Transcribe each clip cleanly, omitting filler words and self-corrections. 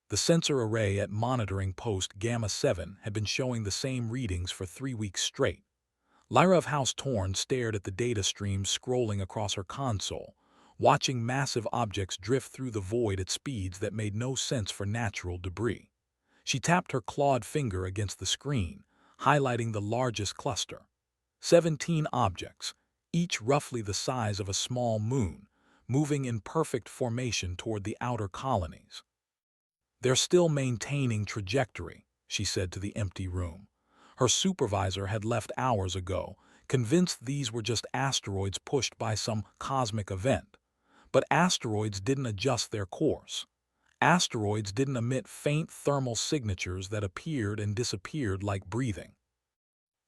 The sensor array at monitoring post Gamma 7 had been showing the same readings for 3 weeks straight. Lyra of House Torn stared at the data streams scrolling across her console, watching massive objects drift through the void at speeds that made no sense for natural debris. She tapped her clawed finger against the screen, highlighting the largest cluster. 17 objects, each roughly the size of a small moon, moving in perfect formation toward the outer colonies. "They're still maintaining trajectory," she said to the empty room. Her supervisor had left hours ago, convinced these were just asteroids pushed by some cosmic event. But asteroids didn't adjust their course. Asteroids didn't emit faint thermal signatures that appeared and disappeared like breathing.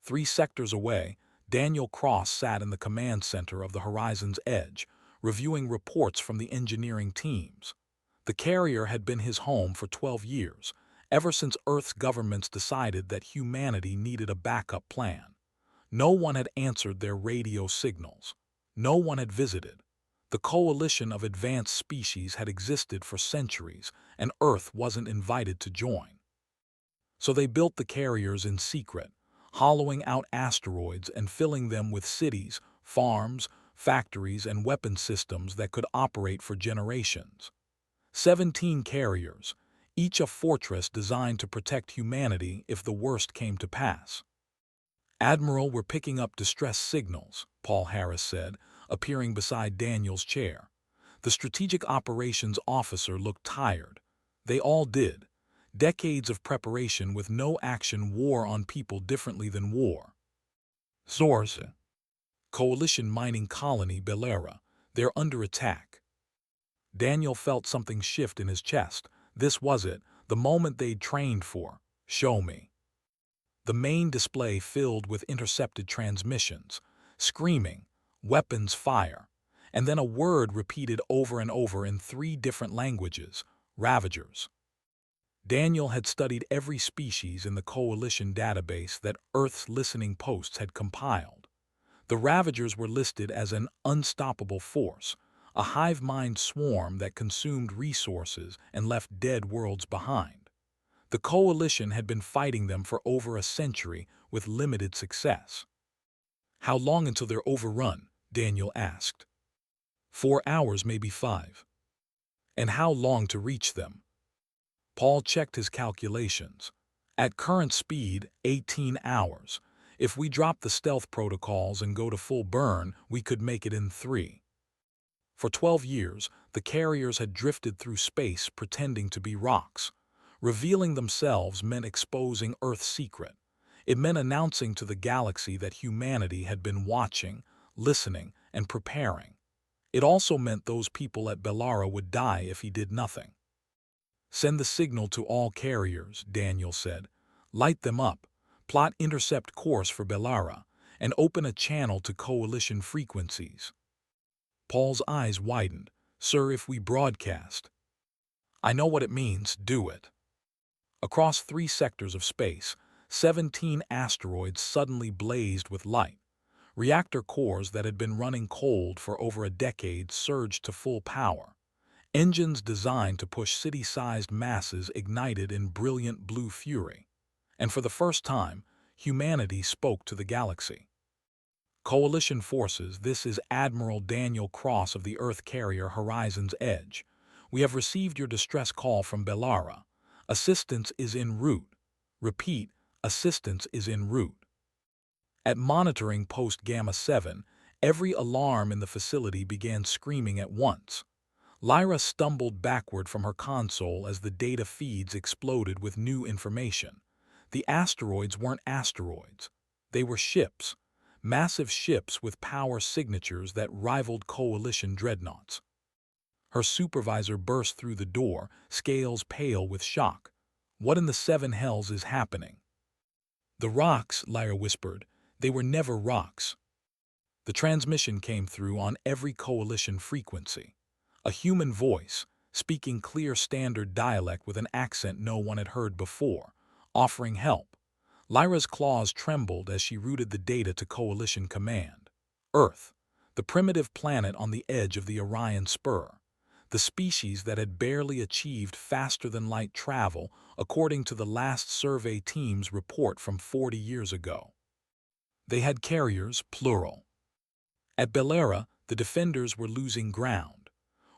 3 sectors away, Daniel Cross sat in the command center of the Horizon's Edge, reviewing reports from the engineering teams. The carrier had been his home for 12 years, ever since Earth's governments decided that humanity needed a backup plan. No one had answered their radio signals. No one had visited. The coalition of advanced species had existed for centuries, and Earth wasn't invited to join. So they built the carriers in secret, hollowing out asteroids and filling them with cities, farms, factories, and weapon systems that could operate for generations. 17 carriers, each a fortress designed to protect humanity if the worst came to pass. "Admiral, we're picking up distress signals," Paul Harris said, appearing beside Daniel's chair. The strategic operations officer looked tired. They all did. Decades of preparation with no action wore on people differently than war. "Source: Coalition mining colony Belera. They're under attack." Daniel felt something shift in his chest. This was it, the moment they'd trained for. "Show me." The main display filled with intercepted transmissions, screaming, "Weapons fire," and then a word repeated over and over in 3 different languages: Ravagers. Daniel had studied every species in the Coalition database that Earth's listening posts had compiled. The Ravagers were listed as an unstoppable force, a hive-mind swarm that consumed resources and left dead worlds behind. The Coalition had been fighting them for over a century with limited success. "How long until they're overrun?" Daniel asked. 4 hours, maybe 5. "And how long to reach them?" Paul checked his calculations. "At current speed, 18 hours. If we drop the stealth protocols and go to full burn, we could make it in 3. For 12 years, the carriers had drifted through space pretending to be rocks. Revealing themselves meant exposing Earth's secret. It meant announcing to the galaxy that humanity had been watching, listening, and preparing. It also meant those people at Bellara would die if he did nothing. "Send the signal to all carriers," Daniel said. "Light them up, plot intercept course for Bellara, and open a channel to Coalition frequencies." Paul's eyes widened. "Sir, if we broadcast—" "I know what it means. Do it." Across 3 sectors of space, 17 asteroids suddenly blazed with light. Reactor cores that had been running cold for over a decade surged to full power. Engines designed to push city-sized masses ignited in brilliant blue fury. And for the first time, humanity spoke to the galaxy. "Coalition forces, this is Admiral Daniel Cross of the Earth carrier Horizon's Edge. We have received your distress call from Bellara. Assistance is en route. Repeat, assistance is en route." At monitoring post Gamma 7, every alarm in the facility began screaming at once. Lyra stumbled backward from her console as the data feeds exploded with new information. The asteroids weren't asteroids. They were ships. Massive ships with power signatures that rivaled Coalition dreadnoughts. Her supervisor burst through the door, scales pale with shock. "What in the 7 hells is happening?" "The rocks," Lyra whispered. "They were never rocks." The transmission came through on every Coalition frequency. A human voice, speaking clear standard dialect with an accent no one had heard before, offering help. Lyra's claws trembled as she routed the data to Coalition command. "Earth, the primitive planet on the edge of the Orion Spur. the species that had barely achieved faster-than-light travel according to the last survey team's report from 40 years ago. They had carriers, plural. At Belera, the defenders were losing ground.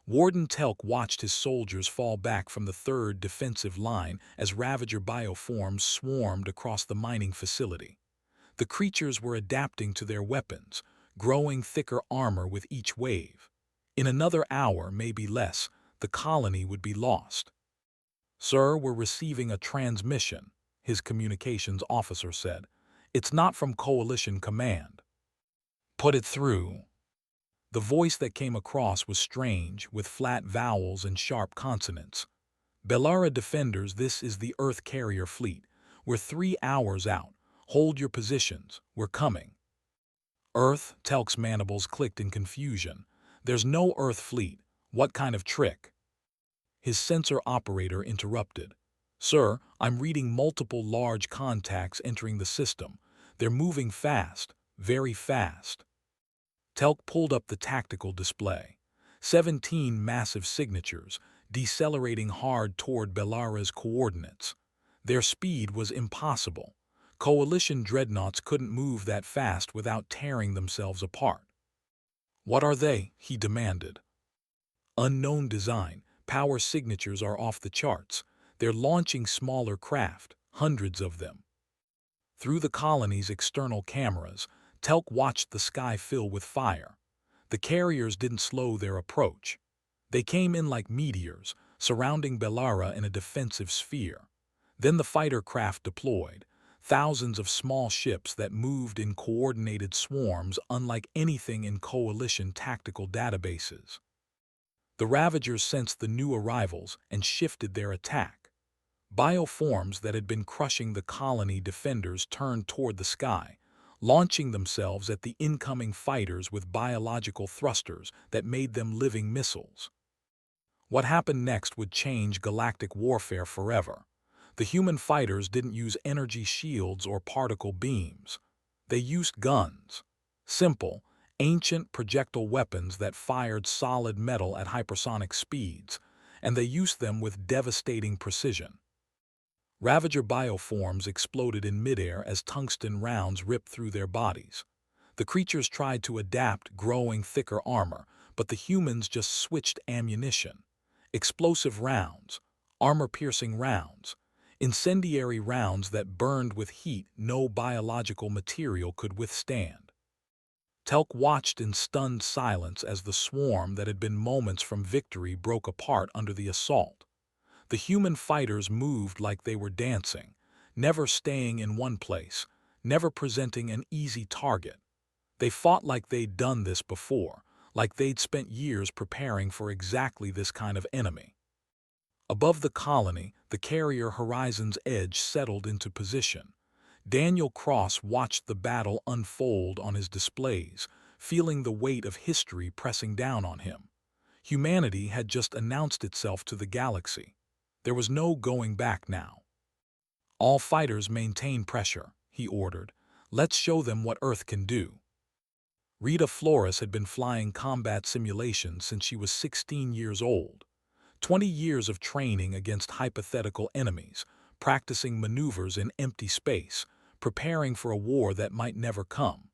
Warden Telk watched his soldiers fall back from the third defensive line as Ravager bioforms swarmed across the mining facility. The creatures were adapting to their weapons, growing thicker armor with each wave. In another hour, maybe less, the colony would be lost. "Sir, we're receiving a transmission," his communications officer said. "It's not from Coalition Command." "Put it through." The voice that came across was strange, with flat vowels and sharp consonants. "Bellara defenders, this is the Earth carrier fleet. We're 3 hours out. Hold your positions. We're coming." "Earth?" Telk's mandibles clicked in confusion. "There's no Earth fleet. What kind of trick?" His sensor operator interrupted. "Sir, I'm reading multiple large contacts entering the system. They're moving fast, very fast." Telk pulled up the tactical display. 17 massive signatures, decelerating hard toward Bellara's coordinates. Their speed was impossible. Coalition dreadnoughts couldn't move that fast without tearing themselves apart. "What are they?" he demanded. "Unknown design. Power signatures are off the charts. They're launching smaller craft, hundreds of them." Through the colony's external cameras, Telk watched the sky fill with fire. The carriers didn't slow their approach. They came in like meteors, surrounding Bellara in a defensive sphere. Then the fighter craft deployed, thousands of small ships that moved in coordinated swarms unlike anything in Coalition tactical databases. The Ravagers sensed the new arrivals and shifted their attack. Bioforms that had been crushing the colony defenders turned toward the sky, launching themselves at the incoming fighters with biological thrusters that made them living missiles. What happened next would change galactic warfare forever. The human fighters didn't use energy shields or particle beams. They used guns. Simple, ancient projectile weapons that fired solid metal at hypersonic speeds, and they used them with devastating precision. Ravager bioforms exploded in midair as tungsten rounds ripped through their bodies. The creatures tried to adapt, growing thicker armor, but the humans just switched ammunition. Explosive rounds, armor-piercing rounds, incendiary rounds that burned with heat no biological material could withstand. Telk watched in stunned silence as the swarm that had been moments from victory broke apart under the assault. The human fighters moved like they were dancing, never staying in one place, never presenting an easy target. They fought like they'd done this before, like they'd spent years preparing for exactly this kind of enemy. Above the colony, the carrier Horizon's edge settled into position. Daniel Cross watched the battle unfold on his displays, feeling the weight of history pressing down on him. Humanity had just announced itself to the galaxy. There was no going back now. "All fighters maintain pressure," he ordered. "Let's show them what Earth can do." Rita Flores had been flying combat simulations since she was 16 years old. 20 years of training against hypothetical enemies, practicing maneuvers in empty space, preparing for a war that might never come.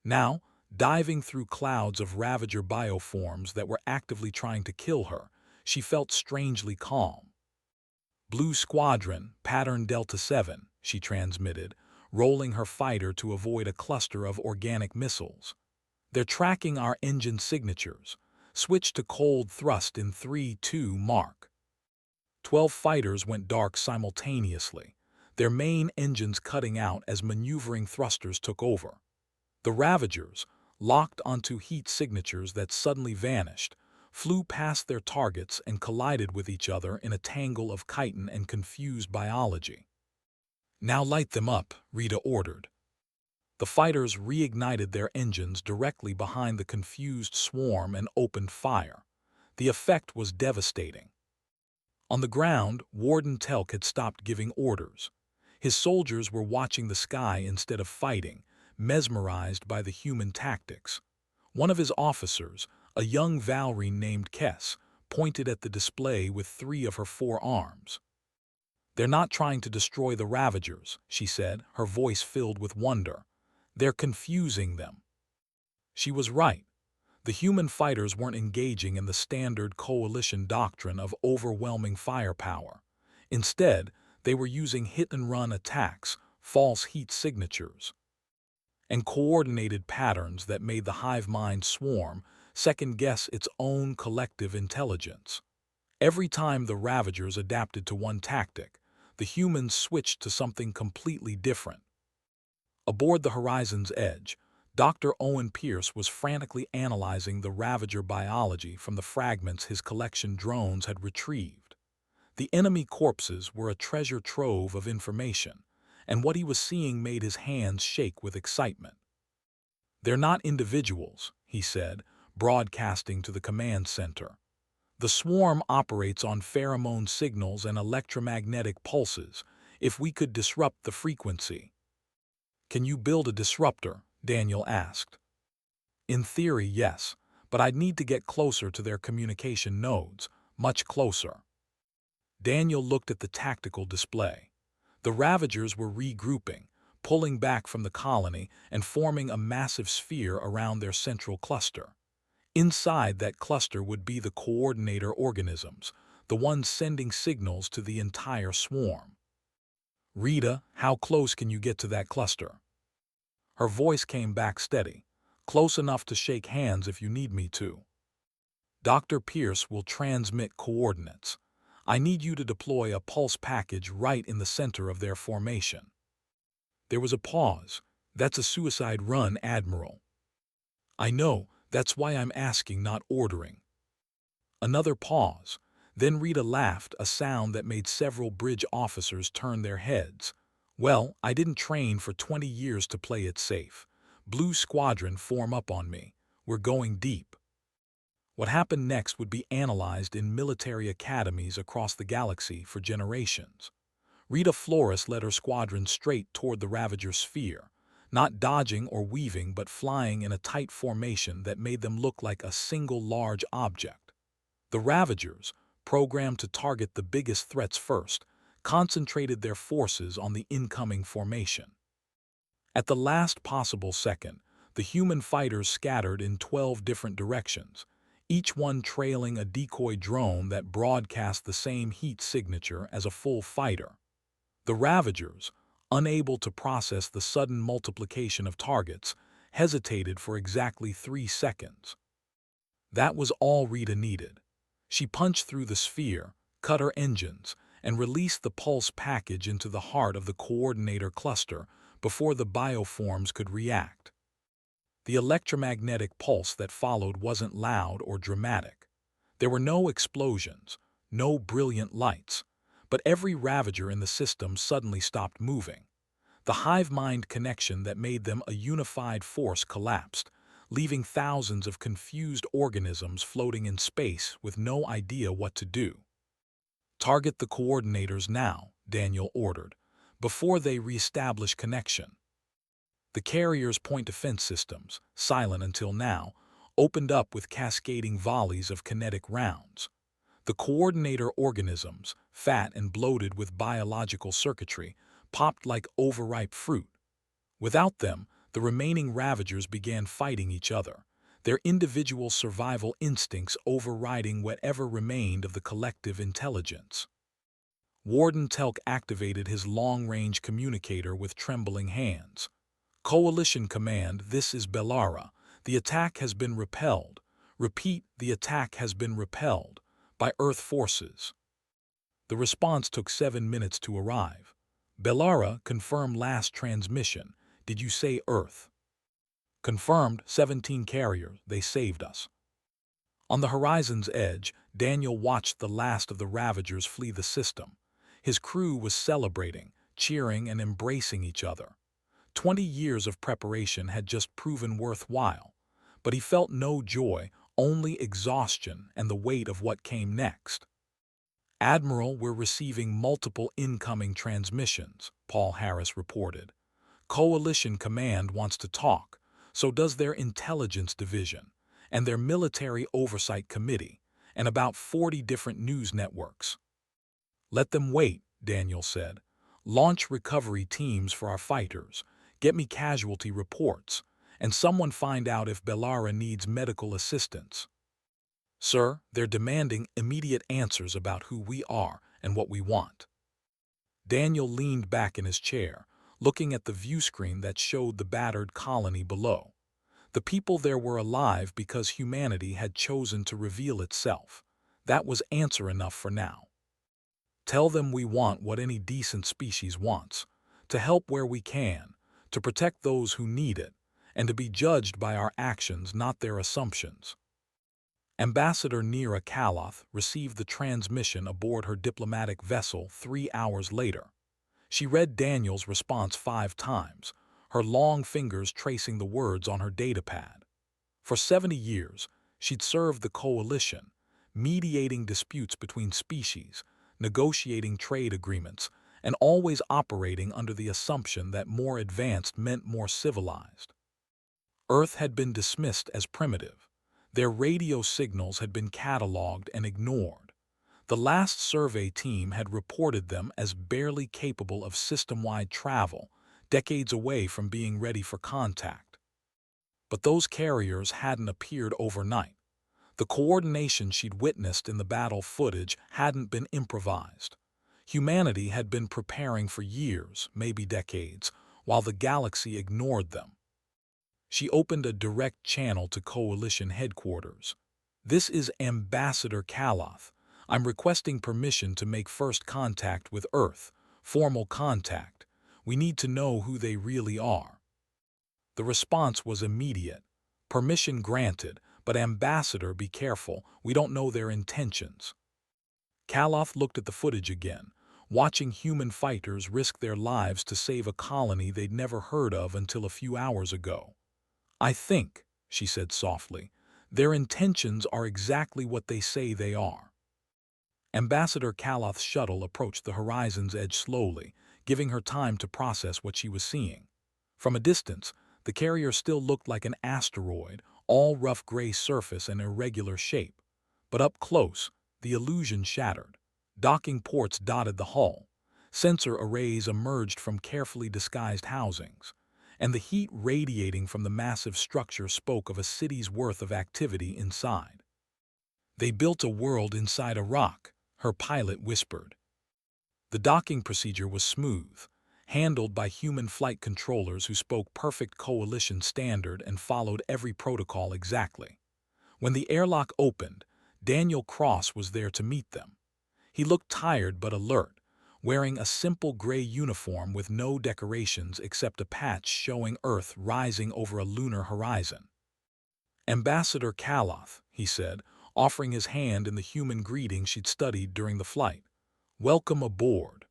Now, diving through clouds of Ravager bioforms that were actively trying to kill her, she felt strangely calm. "Blue Squadron, Pattern Delta 7, she transmitted, rolling her fighter to avoid a cluster of organic missiles. "They're tracking our engine signatures. Switch to cold thrust in 3-2 mark." 12 fighters went dark simultaneously, their main engines cutting out as maneuvering thrusters took over. The Ravagers, locked onto heat signatures that suddenly vanished, flew past their targets and collided with each other in a tangle of chitin and confused biology. "Now light them up," Rita ordered. The fighters reignited their engines directly behind the confused swarm and opened fire. The effect was devastating. On the ground, Warden Telk had stopped giving orders. His soldiers were watching the sky instead of fighting, mesmerized by the human tactics. One of his officers, a young Valrine named Kess, pointed at the display with 3 of her 4 arms. "They're not trying to destroy the Ravagers," she said, her voice filled with wonder. "They're confusing them." She was right. The human fighters weren't engaging in the standard coalition doctrine of overwhelming firepower. Instead, they were using hit-and-run attacks, false heat signatures, and coordinated patterns that made the hive mind swarm second-guess its own collective intelligence. Every time the Ravagers adapted to one tactic, the humans switched to something completely different. Aboard the Horizon's Edge, Dr. Owen Pierce was frantically analyzing the Ravager biology from the fragments his collection drones had retrieved. The enemy corpses were a treasure trove of information, and what he was seeing made his hands shake with excitement. "They're not individuals," he said, broadcasting to the command center. "The swarm operates on pheromone signals and electromagnetic pulses. If we could disrupt the frequency." "Can you build a disruptor?" Daniel asked. "In theory, yes, but I'd need to get closer to their communication nodes, much closer." Daniel looked at the tactical display. The Ravagers were regrouping, pulling back from the colony and forming a massive sphere around their central cluster. Inside that cluster would be the coordinator organisms, the ones sending signals to the entire swarm. "Rita, how close can you get to that cluster?" Her voice came back steady. "Close enough to shake hands if you need me to." "Dr. Pierce will transmit coordinates. I need you to deploy a pulse package right in the center of their formation." There was a pause. "That's a suicide run, Admiral." "I know, that's why I'm asking, not ordering." Another pause. Then Rita laughed, a sound that made several bridge officers turn their heads. "Well, I didn't train for 20 years to play it safe. Blue Squadron, form up on me. We're going deep." What happened next would be analyzed in military academies across the galaxy for generations. Rita Flores led her squadron straight toward the Ravager sphere, not dodging or weaving but flying in a tight formation that made them look like a single large object. The Ravagers, programmed to target the biggest threats first, concentrated their forces on the incoming formation. At the last possible second, the human fighters scattered in 12 different directions, each one trailing a decoy drone that broadcast the same heat signature as a full fighter. The Ravagers, unable to process the sudden multiplication of targets, hesitated for exactly 3 seconds. That was all Rita needed. She punched through the sphere, cut her engines, and released the pulse package into the heart of the coordinator cluster before the bioforms could react. The electromagnetic pulse that followed wasn't loud or dramatic. There were no explosions, no brilliant lights, but every Ravager in the system suddenly stopped moving. The hive-mind connection that made them a unified force collapsed, leaving thousands of confused organisms floating in space with no idea what to do. "Target the coordinators now," Daniel ordered, "before they re-establish connection." The carrier's point defense systems, silent until now, opened up with cascading volleys of kinetic rounds. The coordinator organisms, fat and bloated with biological circuitry, popped like overripe fruit. Without them, the remaining Ravagers began fighting each other, their individual survival instincts overriding whatever remained of the collective intelligence. Warden Telk activated his long-range communicator with trembling hands. "Coalition Command, this is Bellara. The attack has been repelled. Repeat, the attack has been repelled by Earth forces." The response took 7 minutes to arrive. "Bellara, confirm last transmission. Did you say Earth?" "Confirmed, 17 carriers. They saved us." On the Horizon's Edge, Daniel watched the last of the Ravagers flee the system. His crew was celebrating, cheering, and embracing each other. 20 years of preparation had just proven worthwhile, but he felt no joy, only exhaustion and the weight of what came next. "Admiral, we're receiving multiple incoming transmissions," Paul Harris reported. "Coalition Command wants to talk, so does their Intelligence Division, and their Military Oversight Committee, and about 40 different news networks. Let them wait, Daniel said. Launch recovery teams for our fighters, get me casualty reports, and someone find out if Bellara needs medical assistance. Sir, they're demanding immediate answers about who we are and what we want. Daniel leaned back in his chair, looking at the view screen that showed the battered colony below. The people there were alive because humanity had chosen to reveal itself. That was answer enough for now. Tell them we want what any decent species wants, to help where we can, to protect those who need it, and to be judged by our actions, not their assumptions. Ambassador Nira Kaloth received the transmission aboard her diplomatic vessel 3 hours later. She read Daniel's response 5 times, her long fingers tracing the words on her datapad. For 70 years, she'd served the Coalition, mediating disputes between species, negotiating trade agreements, and always operating under the assumption that more advanced meant more civilized. Earth had been dismissed as primitive. Their radio signals had been cataloged and ignored. The last survey team had reported them as barely capable of system-wide travel, decades away from being ready for contact. But those carriers hadn't appeared overnight. The coordination she'd witnessed in the battle footage hadn't been improvised. Humanity had been preparing for years, maybe decades, while the galaxy ignored them. She opened a direct channel to Coalition headquarters. This is Ambassador Kaloth. I'm requesting permission to make first contact with Earth, formal contact. We need to know who they really are. The response was immediate. Permission granted, but Ambassador, be careful, we don't know their intentions. Kaloth looked at the footage again, watching human fighters risk their lives to save a colony they'd never heard of until a few hours ago. I think, she said softly, their intentions are exactly what they say they are. Ambassador Kaloth's shuttle approached the horizon's edge slowly, giving her time to process what she was seeing. From a distance, the carrier still looked like an asteroid, all rough gray surface and irregular shape. But up close, the illusion shattered. Docking ports dotted the hull. Sensor arrays emerged from carefully disguised housings, and the heat radiating from the massive structure spoke of a city's worth of activity inside. They built a world inside a rock, her pilot whispered. The docking procedure was smooth, handled by human flight controllers who spoke perfect Coalition standard and followed every protocol exactly. When the airlock opened, Daniel Cross was there to meet them. He looked tired but alert, wearing a simple gray uniform with no decorations except a patch showing Earth rising over a lunar horizon. Ambassador Kaloth, he said, offering his hand in the human greeting she'd studied during the flight. Welcome aboard.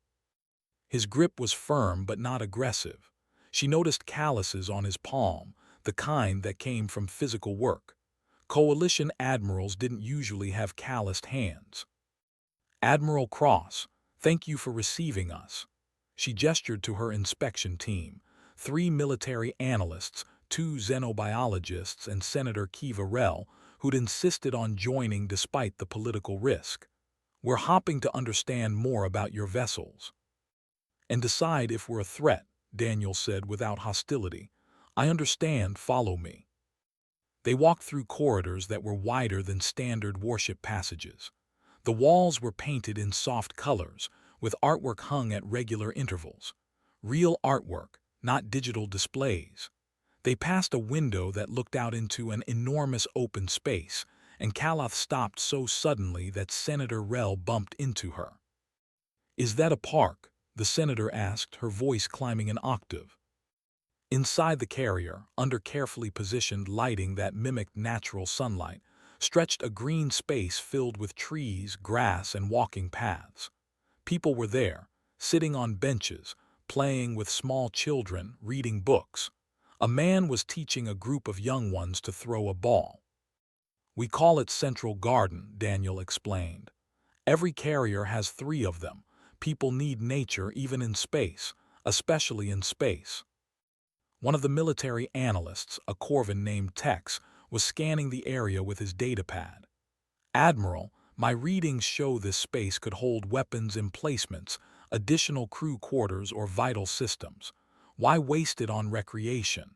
His grip was firm but not aggressive. She noticed calluses on his palm, the kind that came from physical work. Coalition admirals didn't usually have calloused hands. Admiral Cross, thank you for receiving us. She gestured to her inspection team, 3 military analysts, 2 xenobiologists, and Senator Kiva Rell, who'd insisted on joining despite the political risk. We're hopping to understand more about your vessels. And decide if we're a threat, Daniel said without hostility. I understand, follow me. They walked through corridors that were wider than standard warship passages. The walls were painted in soft colors, with artwork hung at regular intervals. Real artwork, not digital displays. They passed a window that looked out into an enormous open space, and Kaloth stopped so suddenly that Senator Rell bumped into her. Is that a park? The senator asked, her voice climbing an octave. Inside the carrier, under carefully positioned lighting that mimicked natural sunlight, stretched a green space filled with trees, grass, and walking paths. People were there, sitting on benches, playing with small children, reading books. A man was teaching a group of young ones to throw a ball. We call it Central Garden, Daniel explained. Every carrier has 3 of them. People need nature even in space, especially in space. One of the military analysts, a Corvan named Tex, was scanning the area with his datapad. Admiral, My readings show this space could hold weapons emplacements, additional crew quarters, or vital systems. Why waste it on recreation?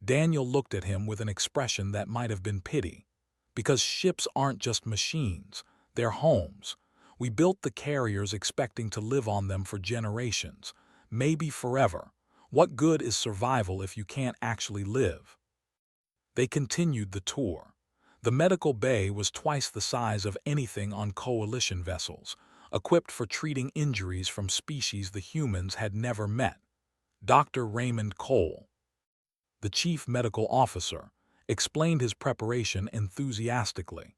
Daniel looked at him with an expression that might have been pity. Because ships aren't just machines, they're homes. We built the carriers expecting to live on them for generations, maybe forever. What good is survival if you can't actually live? They continued the tour. The medical bay was twice the size of anything on coalition vessels, equipped for treating injuries from species the humans had never met. Dr. Raymond Cole, the chief medical officer, explained his preparation enthusiastically.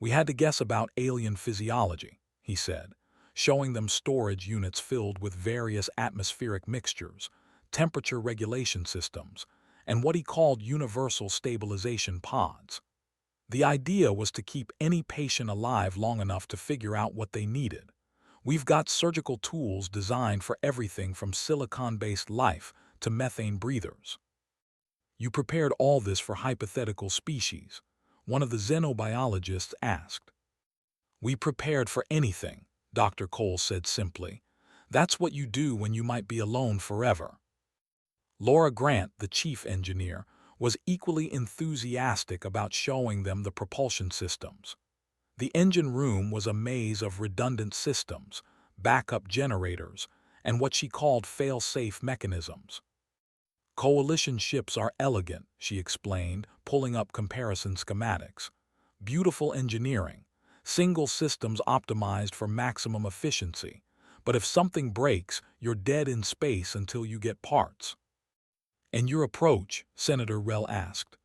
We had to guess about alien physiology, he said, showing them storage units filled with various atmospheric mixtures, temperature regulation systems, and what he called universal stabilization pods. The idea was to keep any patient alive long enough to figure out what they needed. We've got surgical tools designed for everything from silicon-based life to methane breathers. You prepared all this for hypothetical species, one of the xenobiologists asked. We prepared for anything, Dr. Cole said simply. That's what you do when you might be alone forever. Laura Grant, the chief engineer, was equally enthusiastic about showing them the propulsion systems. The engine room was a maze of redundant systems, backup generators, and what she called fail-safe mechanisms. Coalition ships are elegant, she explained, pulling up comparison schematics. Beautiful engineering, single systems optimized for maximum efficiency. But if something breaks, you're dead in space until you get parts. And your approach, Senator Rell asked.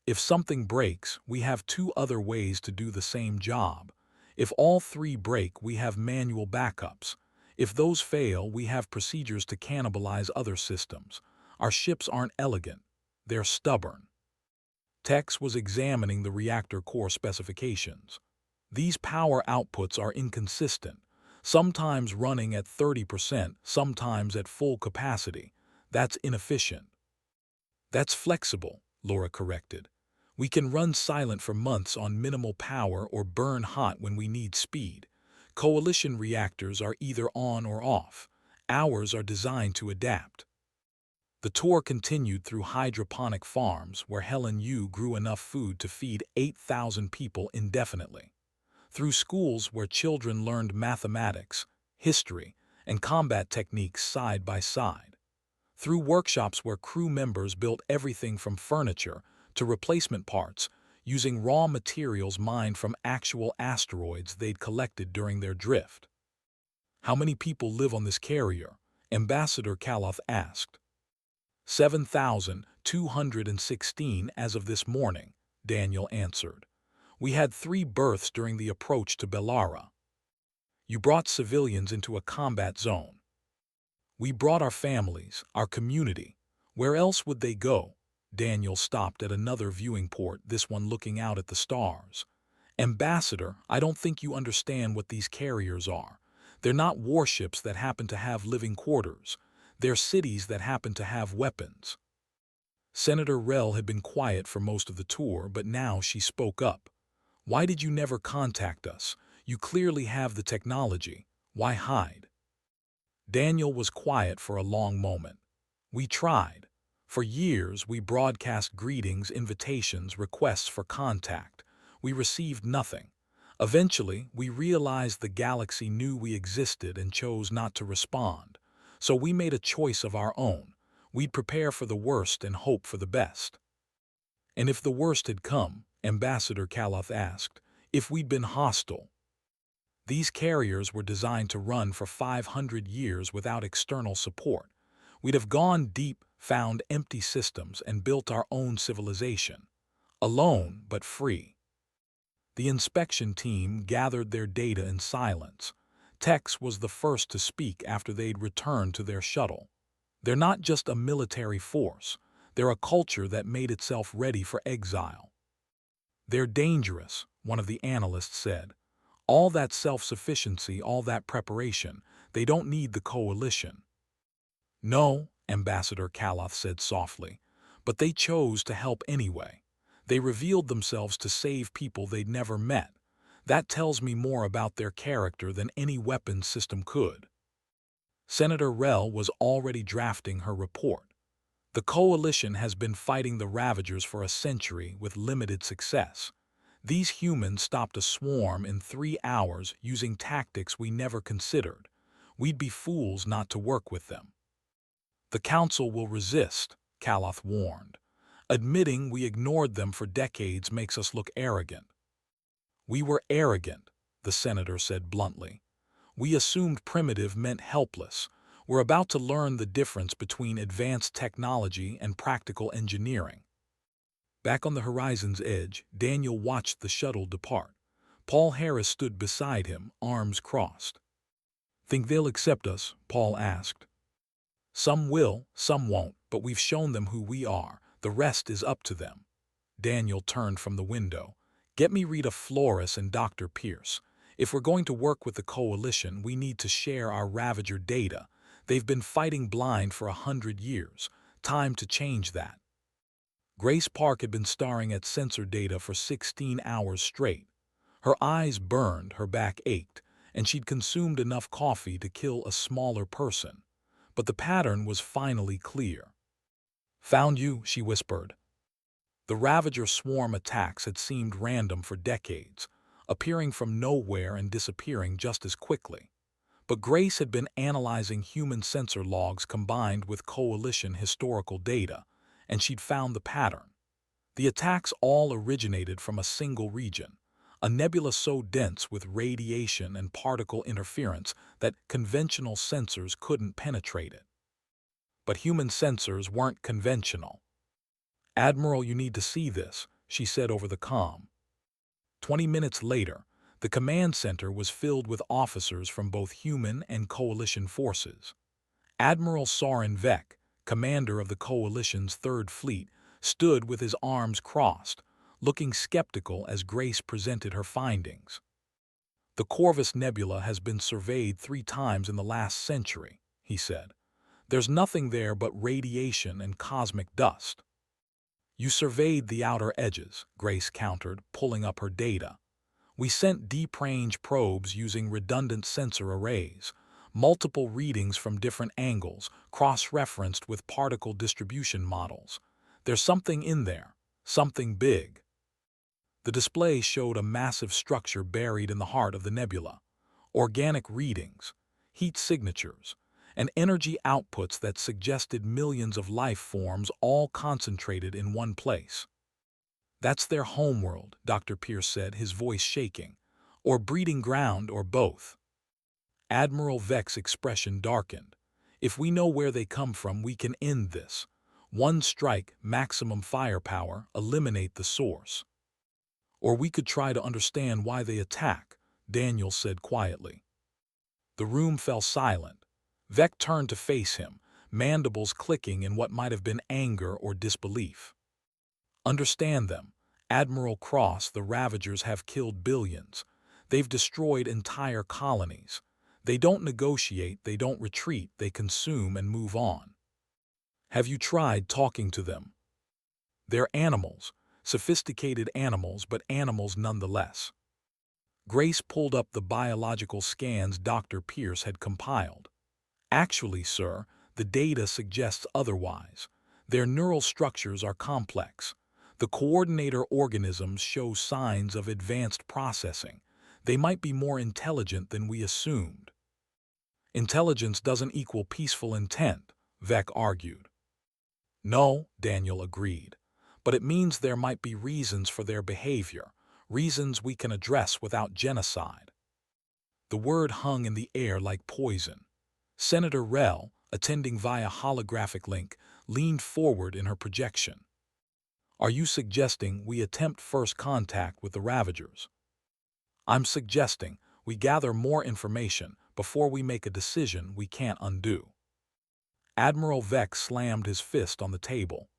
If something breaks, we have two other ways to do the same job. If all three break, we have manual backups. If those fail, we have procedures to cannibalize other systems. Our ships aren't elegant, they're stubborn. Tex was examining the reactor core specifications. These power outputs are inconsistent, sometimes running at 30%, sometimes at full capacity. That's inefficient. That's flexible, Laura corrected. We can run silent for months on minimal power or burn hot when we need speed. Coalition reactors are either on or off. Ours are designed to adapt. The tour continued through hydroponic farms where Helen Yu grew enough food to feed 8,000 people indefinitely. Through schools where children learned mathematics, history, and combat techniques side by side. Through workshops where crew members built everything from furniture to replacement parts using raw materials mined from actual asteroids they'd collected during their drift. How many people live on this carrier? Ambassador Kaloth asked. 7,216 as of this morning, Daniel answered. We had 3 births during the approach to Bellara. You brought civilians into a combat zone. We brought our families, our community. Where else would they go? Daniel stopped at another viewing port, this one looking out at the stars. Ambassador, I don't think you understand what these carriers are. They're not warships that happen to have living quarters. They're cities that happen to have weapons. Senator Rell had been quiet for most of the tour, but now she spoke up. Why did you never contact us? You clearly have the technology. Why hide? Daniel was quiet for a long moment. We tried. For years, we broadcast greetings, invitations, requests for contact. We received nothing. Eventually, we realized the galaxy knew we existed and chose not to respond. So we made a choice of our own. We'd prepare for the worst and hope for the best. And if the worst had come, Ambassador Kaloth asked, if we'd been hostile. These carriers were designed to run for 500 years without external support. We'd have gone deep, found empty systems, and built our own civilization. Alone, but free. The inspection team gathered their data in silence. Tex was the first to speak after they'd returned to their shuttle. They're not just a military force. They're a culture that made itself ready for exile. They're dangerous, one of the analysts said. All that self-sufficiency, all that preparation, they don't need the coalition. No, Ambassador Kaloth said softly, but they chose to help anyway. They revealed themselves to save people they'd never met. That tells me more about their character than any weapons system could. Senator Rell was already drafting her report. The Coalition has been fighting the Ravagers for a century with limited success. These humans stopped a swarm in 3 hours using tactics we never considered. We'd be fools not to work with them. The Council will resist, Kaloth warned. Admitting we ignored them for decades makes us look arrogant. We were arrogant, the senator said bluntly. We assumed primitive meant helpless. We're about to learn the difference between advanced technology and practical engineering. Back on the horizon's edge, Daniel watched the shuttle depart. Paul Harris stood beside him, arms crossed. Think they'll accept us? Paul asked. Some will, some won't, but we've shown them who we are. The rest is up to them. Daniel turned from the window. Get me Rita Flores and Dr. Pierce. If we're going to work with the Coalition, we need to share our Ravager data. They've been fighting blind for 100 years. Time to change that. Grace Park had been staring at sensor data for 16 hours straight. Her eyes burned, her back ached, and she'd consumed enough coffee to kill a smaller person. But the pattern was finally clear. Found you, she whispered. The Ravager swarm attacks had seemed random for decades, appearing from nowhere and disappearing just as quickly. But Grace had been analyzing human sensor logs combined with Coalition historical data, and she'd found the pattern. The attacks all originated from a single region, a nebula so dense with radiation and particle interference that conventional sensors couldn't penetrate it. But human sensors weren't conventional. Admiral, you need to see this, she said over the comm. 20 minutes later, the command center was filled with officers from both human and Coalition forces. Admiral Soren Vec, commander of the Coalition's Third Fleet, stood with his arms crossed, looking skeptical as Grace presented her findings. The Corvus Nebula has been surveyed 3 times in the last century, he said. There's nothing there but radiation and cosmic dust. You surveyed the outer edges, Grace countered, pulling up her data. We sent deep-range probes using redundant sensor arrays, multiple readings from different angles, cross-referenced with particle distribution models. There's something in there, something big. The display showed a massive structure buried in the heart of the nebula. Organic readings, heat signatures, and energy outputs that suggested millions of life forms all concentrated in one place. That's their homeworld, Dr. Pierce said, his voice shaking. Or breeding ground, or both. Admiral Vec's expression darkened. If we know where they come from, we can end this. One strike, maximum firepower, eliminate the source. Or we could try to understand why they attack, Daniel said quietly. The room fell silent. Vec turned to face him, mandibles clicking in what might have been anger or disbelief. Understand them. Admiral Cross, the Ravagers have killed billions. They've destroyed entire colonies. They don't negotiate, they don't retreat, they consume and move on. Have you tried talking to them? They're animals, sophisticated animals, but animals nonetheless. Grace pulled up the biological scans Dr. Pierce had compiled. Actually, sir, the data suggests otherwise. Their neural structures are complex. The coordinator organisms show signs of advanced processing. They might be more intelligent than we assumed. Intelligence doesn't equal peaceful intent, Vec argued. No, Daniel agreed, but it means there might be reasons for their behavior, reasons we can address without genocide. The word hung in the air like poison. Senator Rell, attending via holographic link, leaned forward in her projection. Are you suggesting we attempt first contact with the Ravagers? I'm suggesting we gather more information before we make a decision we can't undo. Admiral Vec slammed his fist on the table.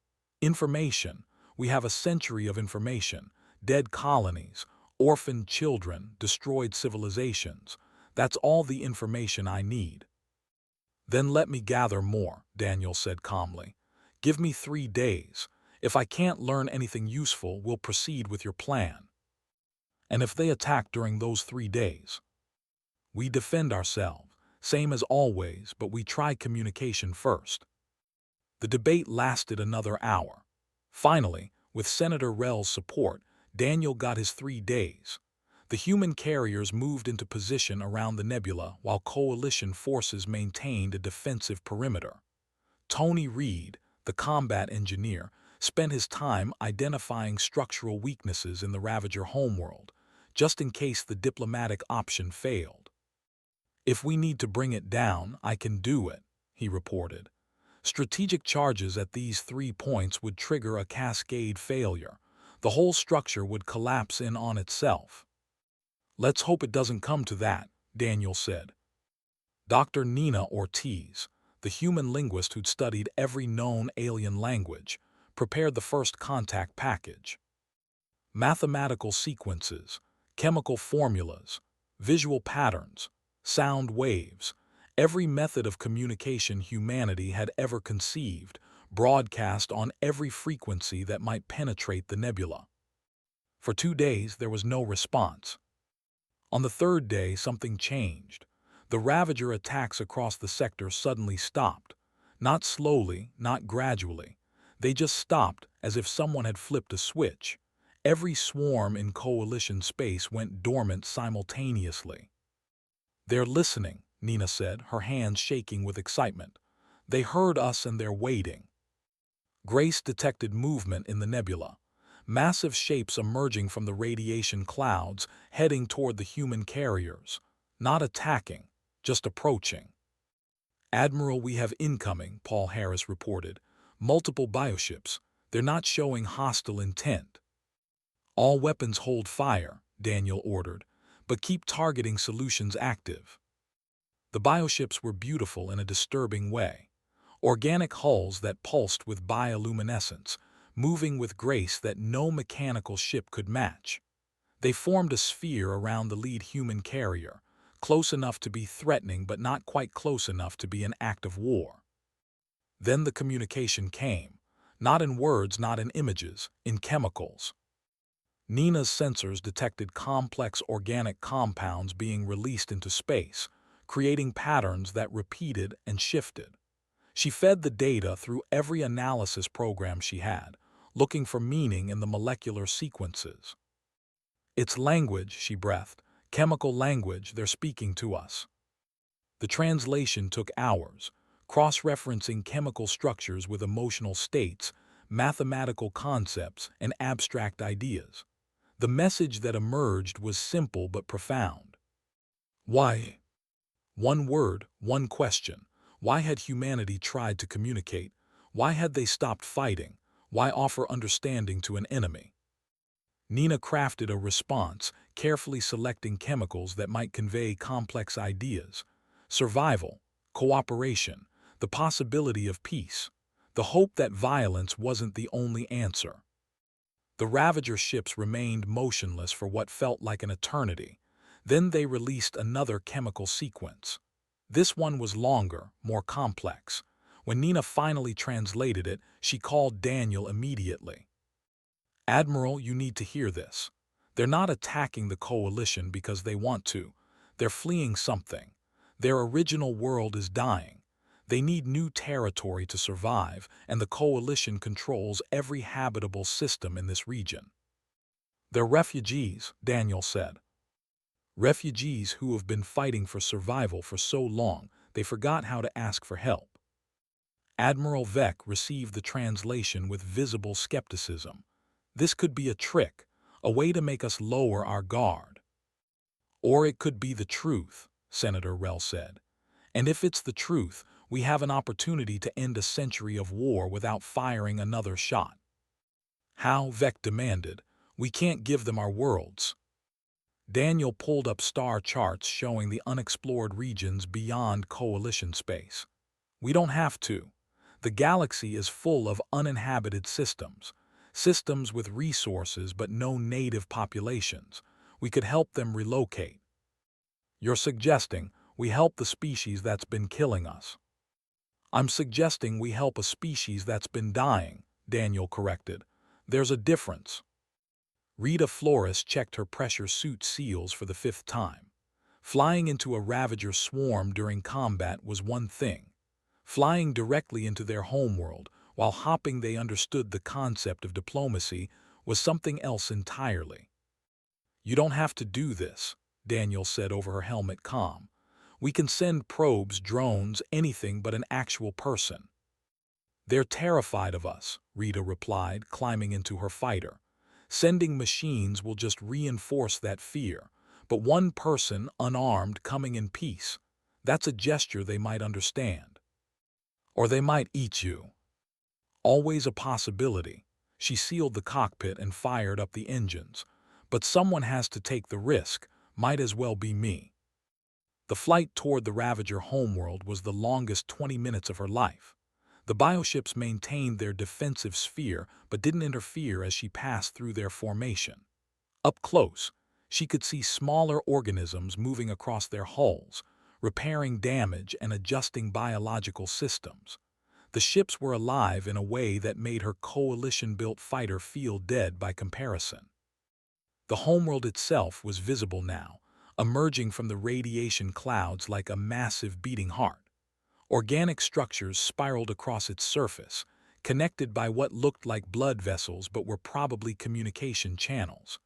Information. We have a century of information. Dead colonies, orphaned children, destroyed civilizations. That's all the information I need. Then let me gather more, Daniel said calmly. Give me 3 days. If I can't learn anything useful, we'll proceed with your plan. And if they attack during those 3 days, we defend ourselves, same as always, but we try communication first. The debate lasted another hour. Finally, with Senator Rell's support, Daniel got his 3 days. The human carriers moved into position around the nebula while coalition forces maintained a defensive perimeter. Tony Reed, the combat engineer, spent his time identifying structural weaknesses in the Ravager homeworld, just in case the diplomatic option failed. "If we need to bring it down, I can do it," he reported. Strategic charges at these 3 points would trigger a cascade failure. The whole structure would collapse in on itself. "Let's hope it doesn't come to that," Daniel said. Dr. Nina Ortiz, the human linguist who'd studied every known alien language, prepared the first contact package. Mathematical sequences, chemical formulas, visual patterns, sound waves, every method of communication humanity had ever conceived, broadcast on every frequency that might penetrate the nebula. For 2 days there was no response. On the 3rd day something changed. The Ravager attacks across the sector suddenly stopped. Not slowly, not gradually. They just stopped as if someone had flipped a switch. Every swarm in coalition space went dormant simultaneously. "They're listening," Nina said, her hands shaking with excitement. "They heard us and they're waiting." Grace detected movement in the nebula. Massive shapes emerging from the radiation clouds, heading toward the human carriers. Not attacking, just approaching. "Admiral, we have incoming," Paul Harris reported. "Multiple bioships. They're not showing hostile intent." "All weapons hold fire," Daniel ordered, "but keep targeting solutions active." The bioships were beautiful in a disturbing way. Organic hulls that pulsed with bioluminescence, moving with grace that no mechanical ship could match. They formed a sphere around the lead human carrier, close enough to be threatening but not quite close enough to be an act of war. Then the communication came, not in words, not in images, in chemicals. Nina's sensors detected complex organic compounds being released into space, creating patterns that repeated and shifted. She fed the data through every analysis program she had, looking for meaning in the molecular sequences. "It's language," she breathed. "Chemical language, they're speaking to us." The translation took hours, cross-referencing chemical structures with emotional states, mathematical concepts, and abstract ideas. The message that emerged was simple but profound. Why? One word, one question. Why had humanity tried to communicate? Why had they stopped fighting? Why offer understanding to an enemy? Nina crafted a response, carefully selecting chemicals that might convey complex ideas. Survival, cooperation, the possibility of peace, the hope that violence wasn't the only answer. The Ravager ships remained motionless for what felt like an eternity. Then they released another chemical sequence. This one was longer, more complex. When Nina finally translated it, she called Daniel immediately. "Admiral, you need to hear this. They're not attacking the coalition because they want to. They're fleeing something. Their original world is dying. They need new territory to survive, and the coalition controls every habitable system in this region." "They're refugees," Daniel said. "Refugees who have been fighting for survival for so long, they forgot how to ask for help." Admiral Vec received the translation with visible skepticism. "This could be a trick, a way to make us lower our guard." "Or it could be the truth," Senator Rell said. "And if it's the truth, we have an opportunity to end a century of war without firing another shot." "How?" Vec demanded. "We can't give them our worlds." Daniel pulled up star charts showing the unexplored regions beyond coalition space. "We don't have to. The galaxy is full of uninhabited systems. Systems with resources but no native populations. We could help them relocate." "You're suggesting we help the species that's been killing us." "I'm suggesting we help a species that's been dying," Daniel corrected. "There's a difference." Rita Flores checked her pressure suit seals for the fifth time. Flying into a Ravager swarm during combat was one thing. Flying directly into their homeworld, while hopping they understood the concept of diplomacy, was something else entirely. "You don't have to do this," Daniel said over her helmet comm. "We can send probes, drones, anything but an actual person." "They're terrified of us," Rita replied, climbing into her fighter. "Sending machines will just reinforce that fear, but one person, unarmed, coming in peace, that's a gesture they might understand. Or they might eat you." Always a possibility. She sealed the cockpit and fired up the engines. "But someone has to take the risk, might as well be me." The flight toward the Ravager homeworld was the longest 20 minutes of her life. The bioships maintained their defensive sphere but didn't interfere as she passed through their formation. Up close, she could see smaller organisms moving across their hulls, repairing damage and adjusting biological systems. The ships were alive in a way that made her coalition-built fighter feel dead by comparison. The homeworld itself was visible now, emerging from the radiation clouds like a massive beating heart. Organic structures spiraled across its surface, connected by what looked like blood vessels but were probably communication channels.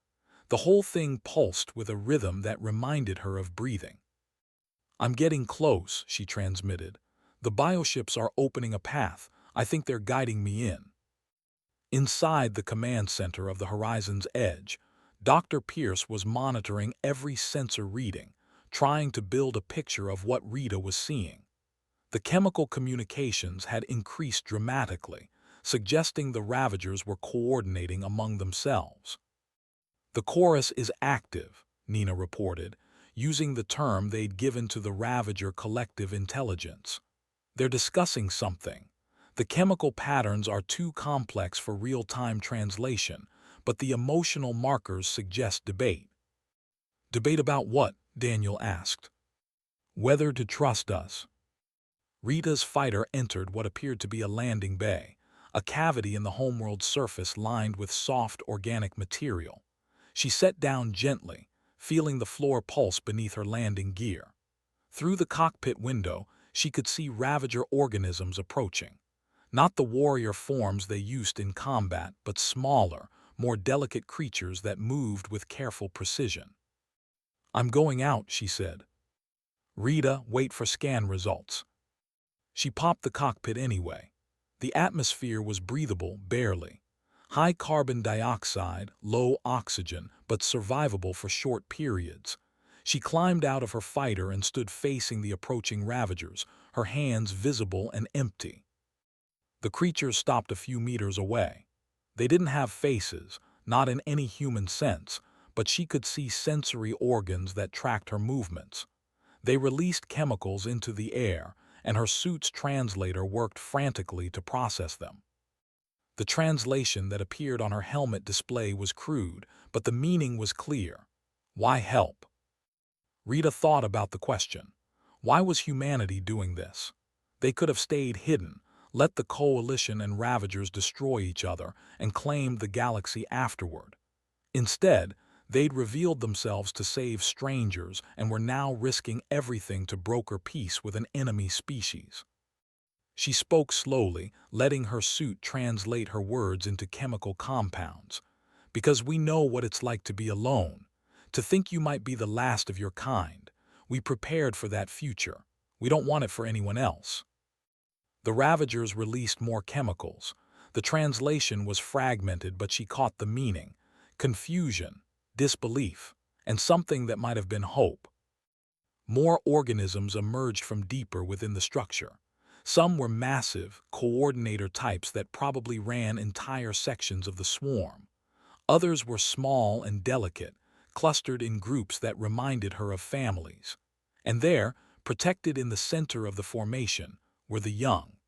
The whole thing pulsed with a rhythm that reminded her of breathing. "I'm getting close," she transmitted. "The bioships are opening a path. I think they're guiding me in." Inside the command center of the Horizon's Edge, Dr. Pierce was monitoring every sensor reading, trying to build a picture of what Rita was seeing. The chemical communications had increased dramatically, suggesting the Ravagers were coordinating among themselves. "The chorus is active," Nina reported, using the term they'd given to the Ravager collective intelligence. "They're discussing something. The chemical patterns are too complex for real-time translation, but the emotional markers suggest debate." "Debate about what?" Daniel asked. "Whether to trust us." Rita's fighter entered what appeared to be a landing bay, a cavity in the homeworld's surface lined with soft organic material. She set down gently, feeling the floor pulse beneath her landing gear. Through the cockpit window, she could see Ravager organisms approaching. Not the warrior forms they used in combat, but smaller, more delicate creatures that moved with careful precision. "I'm going out," she said. "Rita, wait for scan results." She popped the cockpit anyway. The atmosphere was breathable, barely. High carbon dioxide, low oxygen, but survivable for short periods. She climbed out of her fighter and stood facing the approaching Ravagers, her hands visible and empty. The creatures stopped a few meters away. They didn't have faces, not in any human sense, but she could see sensory organs that tracked her movements. They released chemicals into the air, and her suit's translator worked frantically to process them. The translation that appeared on her helmet display was crude, but the meaning was clear. Why help? Rita thought about the question. Why was humanity doing this? They could have stayed hidden, let the Coalition and Ravagers destroy each other, and claimed the galaxy afterward. Instead, they'd revealed themselves to save strangers and were now risking everything to broker peace with an enemy species. She spoke slowly, letting her suit translate her words into chemical compounds. "Because we know what it's like to be alone. To think you might be the last of your kind. We prepared for that future. We don't want it for anyone else." The Ravagers released more chemicals. The translation was fragmented, but she caught the meaning. Confusion, disbelief, and something that might have been hope. More organisms emerged from deeper within the structure. Some were massive, coordinator types that probably ran entire sections of the swarm. Others were small and delicate, clustered in groups that reminded her of families. And there, protected in the center of the formation, were the young.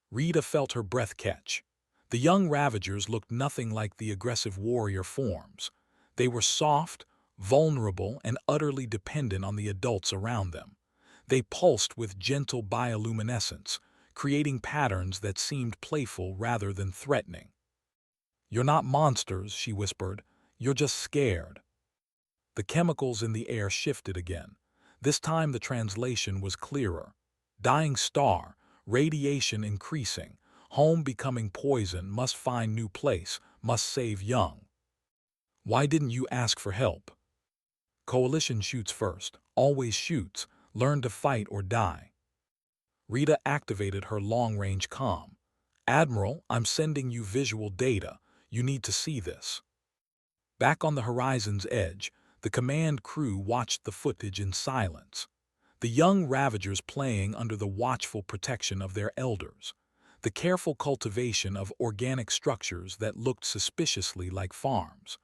Rita felt her breath catch. The young Ravagers looked nothing like the aggressive warrior forms. They were soft, vulnerable, and utterly dependent on the adults around them. They pulsed with gentle bioluminescence, creating patterns that seemed playful rather than threatening. "You're not monsters," she whispered. You're just scared. The chemicals in the air shifted again. This time the translation was clearer. Dying star, radiation increasing, home becoming poison, must find new place, must save young. Why didn't you ask for help? Coalition shoots first, always shoots, learn to fight or die. Rita activated her long-range comm. Admiral, I'm sending you visual data. You need to see this. Back on the horizon's edge, the command crew watched the footage in silence. The young Ravagers playing under the watchful protection of their elders. The careful cultivation of organic structures that looked suspiciously like farms.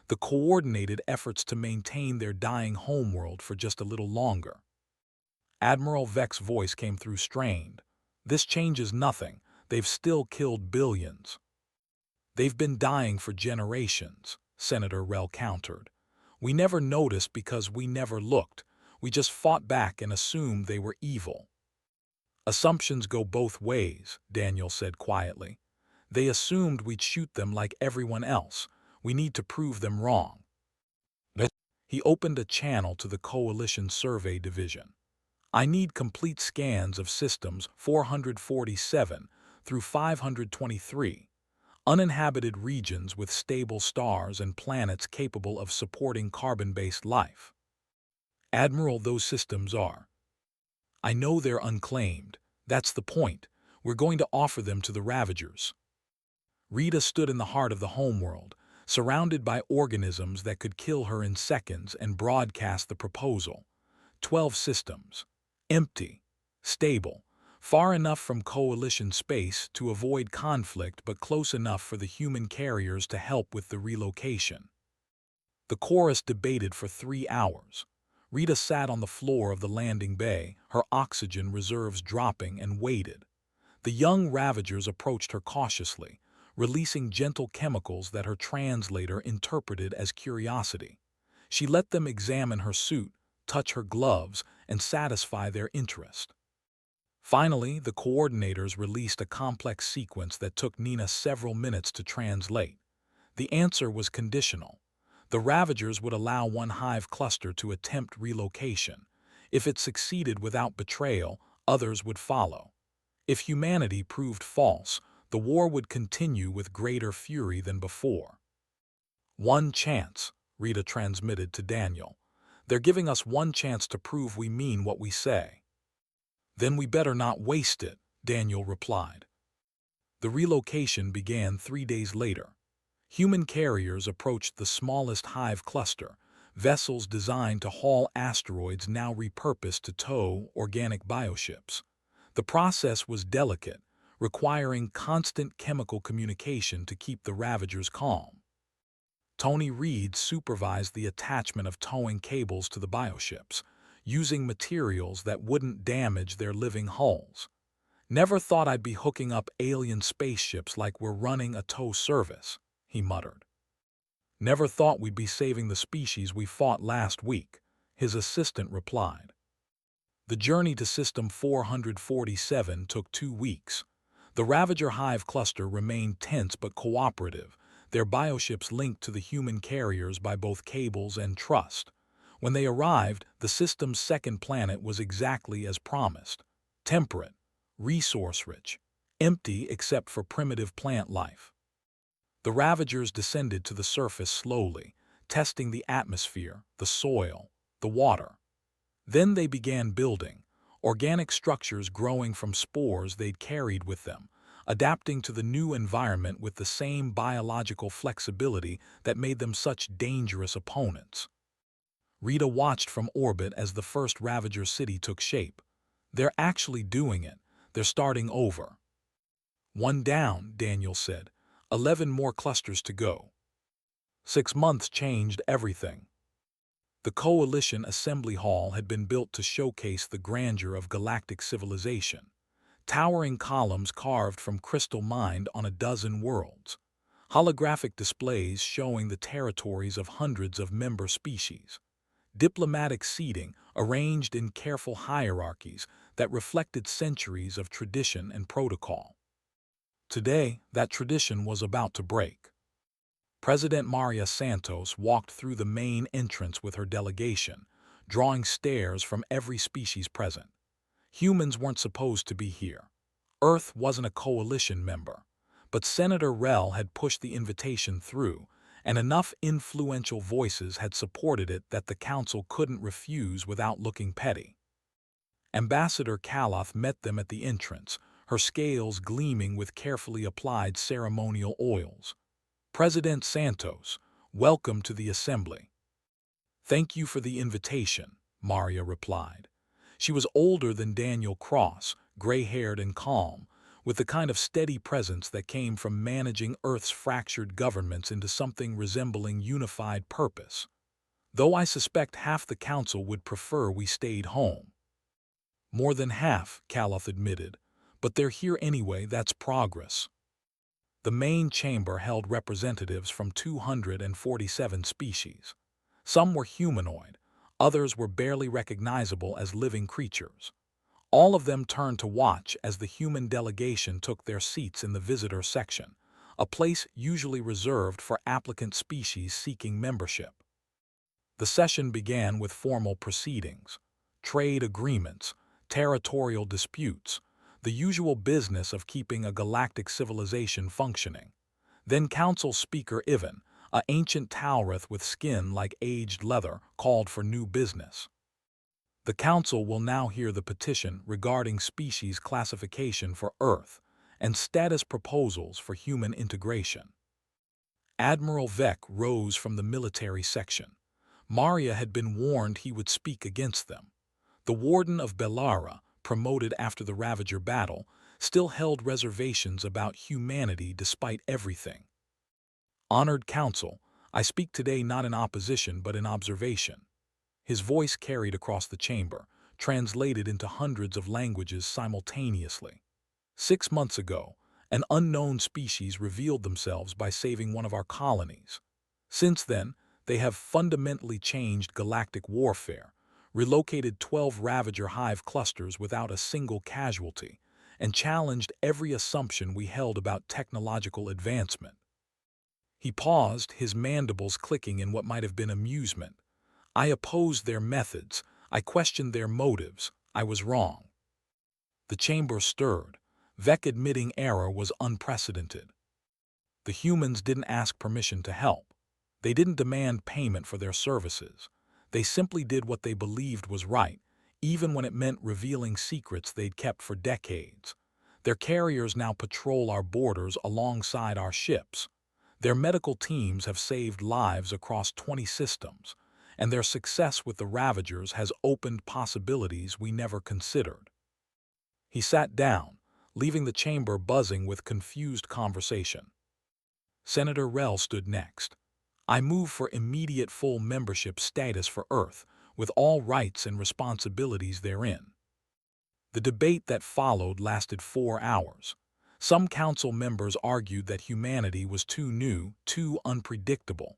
The coordinated efforts to maintain their dying homeworld for just a little longer. Admiral Vex's voice came through strained. This changes nothing. They've still killed billions. They've been dying for generations, Senator Rell countered. We never noticed because we never looked. We just fought back and assumed they were evil. Assumptions go both ways, Daniel said quietly. They assumed we'd shoot them like everyone else. We need to prove them wrong. He opened a channel to the Coalition Survey Division. I need complete scans of systems 447 through 523, uninhabited regions with stable stars and planets capable of supporting carbon-based life. Admiral, those systems are. I know they're unclaimed. That's the point. We're going to offer them to the Ravagers. Rita stood in the heart of the homeworld, surrounded by organisms that could kill her in seconds, and broadcast the proposal. 12 systems. Empty, stable, far enough from Coalition space to avoid conflict but close enough for the human carriers to help with the relocation. The chorus debated for 3 hours. Rita sat on the floor of the landing bay, her oxygen reserves dropping, and waited. The young Ravagers approached her cautiously, releasing gentle chemicals that her translator interpreted as curiosity. She let them examine her suit, touch her gloves, and satisfy their interest. Finally, the coordinators released a complex sequence that took Nina several minutes to translate. The answer was conditional. The Ravagers would allow one hive cluster to attempt relocation. If it succeeded without betrayal, others would follow. If humanity proved false, the war would continue with greater fury than before. One chance, Rita transmitted to Daniel. They're giving us one chance to prove we mean what we say. Then we better not waste it, Daniel replied. The relocation began 3 days later. Human carriers approached the smallest hive cluster, vessels designed to haul asteroids now repurposed to tow organic bioships. The process was delicate, requiring constant chemical communication to keep the Ravagers calm. Tony Reed supervised the attachment of towing cables to the bioships, using materials that wouldn't damage their living hulls. Never thought I'd be hooking up alien spaceships like we're running a tow service, he muttered. Never thought we'd be saving the species we fought last week, his assistant replied. The journey to System 447 took 2 weeks. The Ravager hive cluster remained tense but cooperative, their bioships linked to the human carriers by both cables and trust. When they arrived, the system's second planet was exactly as promised. Temperate, resource-rich, empty except for primitive plant life. The Ravagers descended to the surface slowly, testing the atmosphere, the soil, the water. Then they began building, organic structures growing from spores they'd carried with them, adapting to the new environment with the same biological flexibility that made them such dangerous opponents. Rita watched from orbit as the first Ravager city took shape. They're actually doing it. They're starting over. One down, Daniel said. 11 more clusters to go. 6 months changed everything. The Coalition Assembly Hall had been built to showcase the grandeur of galactic civilization. Towering columns carved from crystal mined on a dozen worlds. Holographic displays showing the territories of hundreds of member species. Diplomatic seating arranged in careful hierarchies that reflected centuries of tradition and protocol. Today, that tradition was about to break. President Maria Santos walked through the main entrance with her delegation, drawing stares from every species present. Humans weren't supposed to be here. Earth wasn't a coalition member. But Senator Rell had pushed the invitation through, and enough influential voices had supported it that the council couldn't refuse without looking petty. Ambassador Kaloth met them at the entrance, her scales gleaming with carefully applied ceremonial oils. President Santos, welcome to the assembly. Thank you for the invitation, Maria replied. She was older than Daniel Cross, gray-haired and calm, with the kind of steady presence that came from managing Earth's fractured governments into something resembling unified purpose. Though I suspect half the council would prefer we stayed home. More than half, Kaloth admitted, but they're here anyway, that's progress. The main chamber held representatives from 247 species. Some were humanoid, others were barely recognizable as living creatures. All of them turned to watch as the human delegation took their seats in the visitor section, a place usually reserved for applicant species seeking membership. The session began with formal proceedings, trade agreements, territorial disputes, the usual business of keeping a galactic civilization functioning. Then Council Speaker Ivan, an ancient Talrith with skin like aged leather, called for new business. The Council will now hear the petition regarding species classification for Earth and status proposals for human integration. Admiral Vec rose from the military section. Maria had been warned he would speak against them. The Warden of Bellara, promoted after the Ravager battle, still held reservations about humanity despite everything. Honored Council, I speak today not in opposition but in observation. His voice carried across the chamber, translated into hundreds of languages simultaneously. 6 months ago, an unknown species revealed themselves by saving one of our colonies. Since then, they have fundamentally changed galactic warfare, relocated 12 Ravager hive clusters without a single casualty, and challenged every assumption we held about technological advancement. He paused, his mandibles clicking in what might have been amusement. I opposed their methods. I questioned their motives. I was wrong. The chamber stirred. Vec admitting error was unprecedented. The humans didn't ask permission to help. They didn't demand payment for their services. They simply did what they believed was right, even when it meant revealing secrets they'd kept for decades. Their carriers now patrol our borders alongside our ships. Their medical teams have saved lives across 20 systems, and their success with the Ravagers has opened possibilities we never considered. He sat down, leaving the chamber buzzing with confused conversation. Senator Rell stood next. I move for immediate full membership status for Earth, with all rights and responsibilities therein. The debate that followed lasted 4 hours. Some council members argued that humanity was too new, too unpredictable.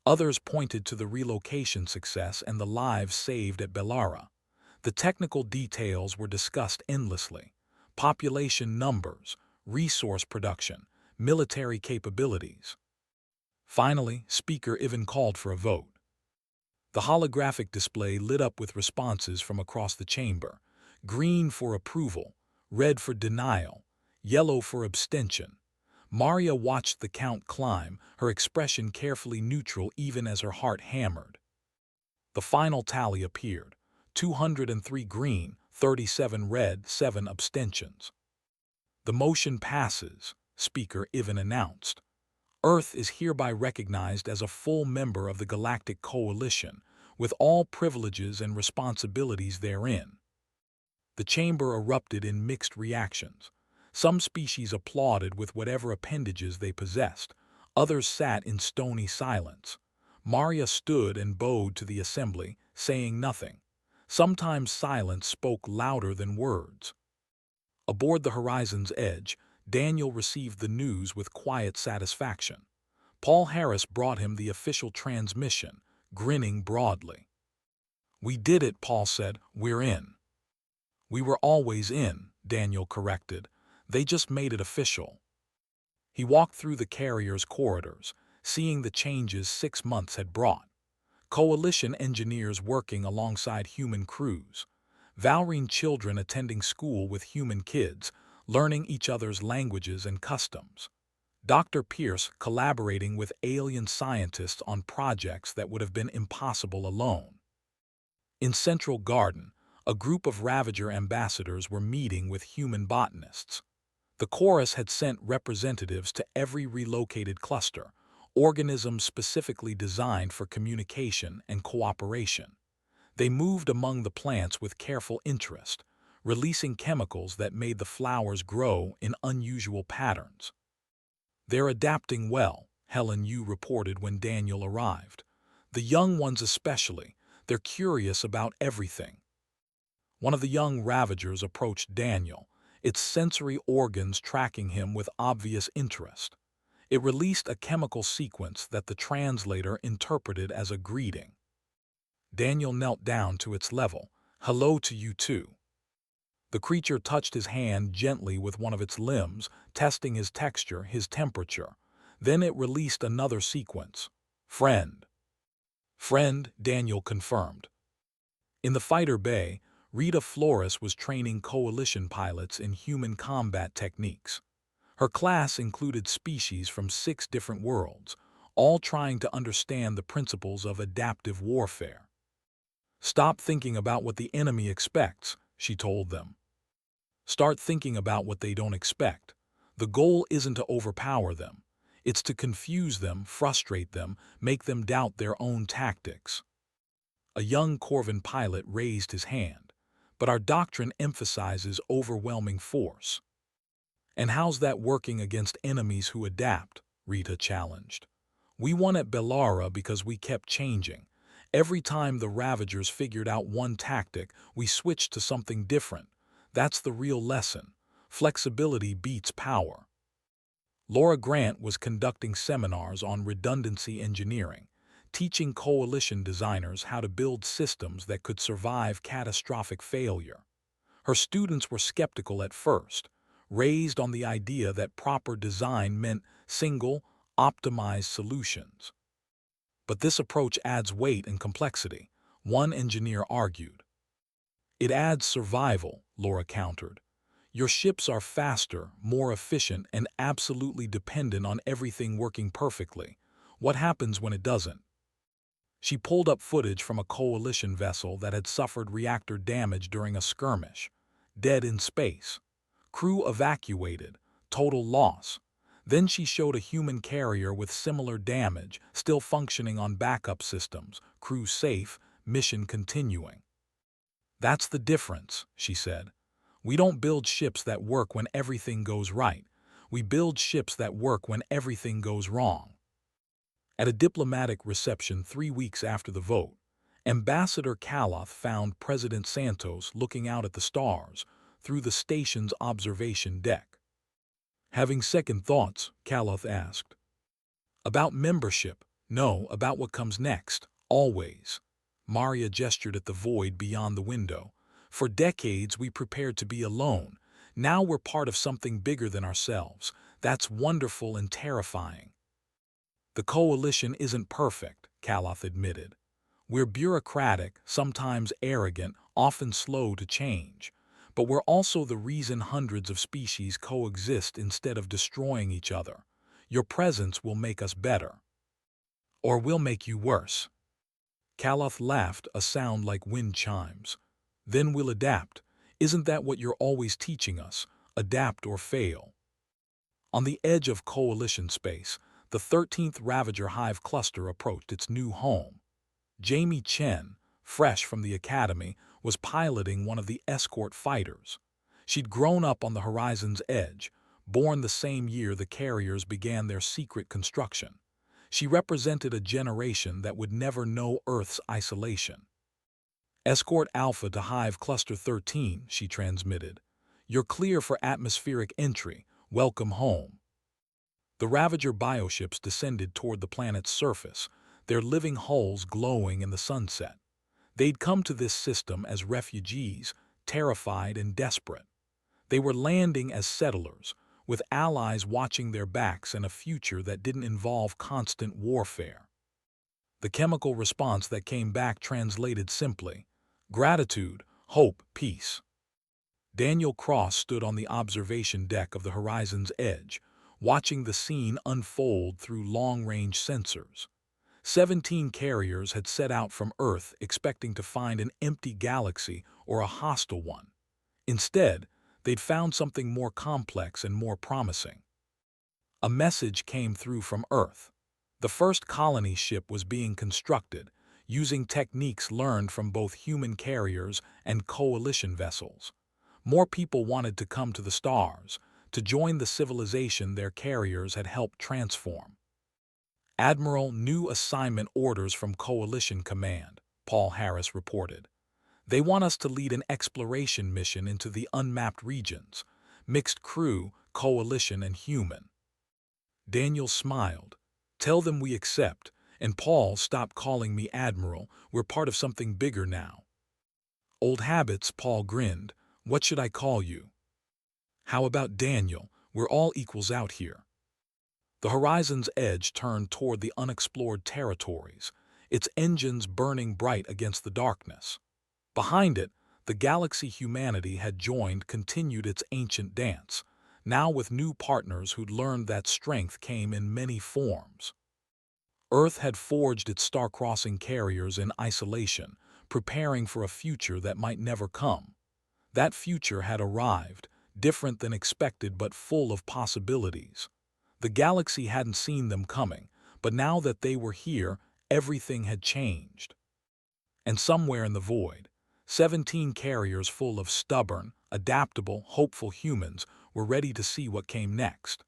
Others pointed to the relocation success and the lives saved at Bellara. The technical details were discussed endlessly. Population numbers, resource production, military capabilities. Finally, Speaker Ivan called for a vote. The holographic display lit up with responses from across the chamber: green for approval, red for denial, yellow for abstention. Maria watched the count climb, her expression carefully neutral even as her heart hammered. The final tally appeared: 203 green, 37 red, 7 abstentions. The motion passes, Speaker Ivan announced. Earth is hereby recognized as a full member of the Galactic Coalition, with all privileges and responsibilities therein. The chamber erupted in mixed reactions. Some species applauded with whatever appendages they possessed. Others sat in stony silence. Maria stood and bowed to the assembly, saying nothing. Sometimes silence spoke louder than words. Aboard the Horizon's Edge, Daniel received the news with quiet satisfaction. Paul Harris brought him the official transmission, grinning broadly. "We did it," Paul said. "We're in." "We were always in," Daniel corrected. "They just made it official." He walked through the carrier's corridors, seeing the changes 6 months had brought. Coalition engineers working alongside human crews. Valrine children attending school with human kids, learning each other's languages and customs. Dr. Pierce collaborating with alien scientists on projects that would have been impossible alone. In Central Garden, a group of Ravager ambassadors were meeting with human botanists. The chorus had sent representatives to every relocated cluster, organisms specifically designed for communication and cooperation. They moved among the plants with careful interest, releasing chemicals that made the flowers grow in unusual patterns. "They're adapting well," Helen Yu reported when Daniel arrived. "The young ones especially, they're curious about everything." One of the young Ravagers approached Daniel, its sensory organs tracking him with obvious interest. It released a chemical sequence that the translator interpreted as a greeting. Daniel knelt down to its level. "Hello to you too." The creature touched his hand gently with one of its limbs, testing his texture, his temperature. Then it released another sequence. "Friend." "Friend," Daniel confirmed. In the fighter bay, Rita Flores was training coalition pilots in human combat techniques. Her class included species from 6 different worlds, all trying to understand the principles of adaptive warfare. "Stop thinking about what the enemy expects," she told them. "Start thinking about what they don't expect. The goal isn't to overpower them. It's to confuse them, frustrate them, make them doubt their own tactics." A young Corvin pilot raised his hand. "But our doctrine emphasizes overwhelming force." "And how's that working against enemies who adapt?" Rita challenged. "We won at Bellara because we kept changing. Every time the Ravagers figured out one tactic, we switched to something different. That's the real lesson. Flexibility beats power." Laura Grant was conducting seminars on redundancy engineering, teaching coalition designers how to build systems that could survive catastrophic failure. Her students were skeptical at first, raised on the idea that proper design meant single, optimized solutions. "But this approach adds weight and complexity," one engineer argued. "It adds survival," Laura countered. "Your ships are faster, more efficient, and absolutely dependent on everything working perfectly. What happens when it doesn't?" She pulled up footage from a coalition vessel that had suffered reactor damage during a skirmish. Dead in space. Crew evacuated. Total loss. Then she showed a human carrier with similar damage, still functioning on backup systems, crew safe, mission continuing. "That's the difference," she said. "We don't build ships that work when everything goes right. We build ships that work when everything goes wrong." At a diplomatic reception 3 weeks after the vote, Ambassador Kaloth found President Santos looking out at the stars through the station's observation deck. "Having second thoughts?" Kaloth asked. "About membership? No, about what comes next, always." Maria gestured at the void beyond the window. "For decades we prepared to be alone. Now we're part of something bigger than ourselves. That's wonderful and terrifying." "The coalition isn't perfect," Kaloth admitted. "We're bureaucratic, sometimes arrogant, often slow to change. But we're also the reason hundreds of species coexist instead of destroying each other. Your presence will make us better. Or we'll make you worse." Kaloth laughed, a sound like wind chimes. "Then we'll adapt. Isn't that what you're always teaching us? Adapt or fail." On the edge of coalition space, the 13th Ravager Hive cluster approached its new home. Jamie Chen, fresh from the academy, was piloting one of the escort fighters. She'd grown up on the horizon's edge, born the same year the carriers began their secret construction. She represented a generation that would never know Earth's isolation. "Escort Alpha to Hive Cluster 13, she transmitted. "You're clear for atmospheric entry. Welcome home." The Ravager bioships descended toward the planet's surface, their living hulls glowing in the sunset. They'd come to this system as refugees, terrified and desperate. They were landing as settlers, with allies watching their backs and a future that didn't involve constant warfare. The chemical response that came back translated simply: gratitude, hope, peace. Daniel Cross stood on the observation deck of the Horizon's Edge, watching the scene unfold through long-range sensors. 17 carriers had set out from Earth expecting to find an empty galaxy or a hostile one. Instead, they'd found something more complex and more promising. A message came through from Earth. The first colony ship was being constructed, using techniques learned from both human carriers and coalition vessels. More people wanted to come to the stars, to join the civilization their carriers had helped transform. Admiral, new assignment orders from Coalition Command, Paul Harris reported. They want us to lead an exploration mission into the unmapped regions, mixed crew, coalition, and human. Daniel smiled. Tell them we accept, and Paul, stop calling me Admiral, we're part of something bigger now. Old habits, Paul grinned. What should I call you? How about Daniel? We're all equals out here. The Horizon's Edge turned toward the unexplored territories, its engines burning bright against the darkness. Behind it, the galaxy humanity had joined continued its ancient dance, now with new partners who'd learned that strength came in many forms. Earth had forged its star-crossing carriers in isolation, preparing for a future that might never come. That future had arrived, different than expected but full of possibilities. The galaxy hadn't seen them coming, but now that they were here, everything had changed. And somewhere in the void, 17 carriers full of stubborn, adaptable, hopeful humans were ready to see what came next.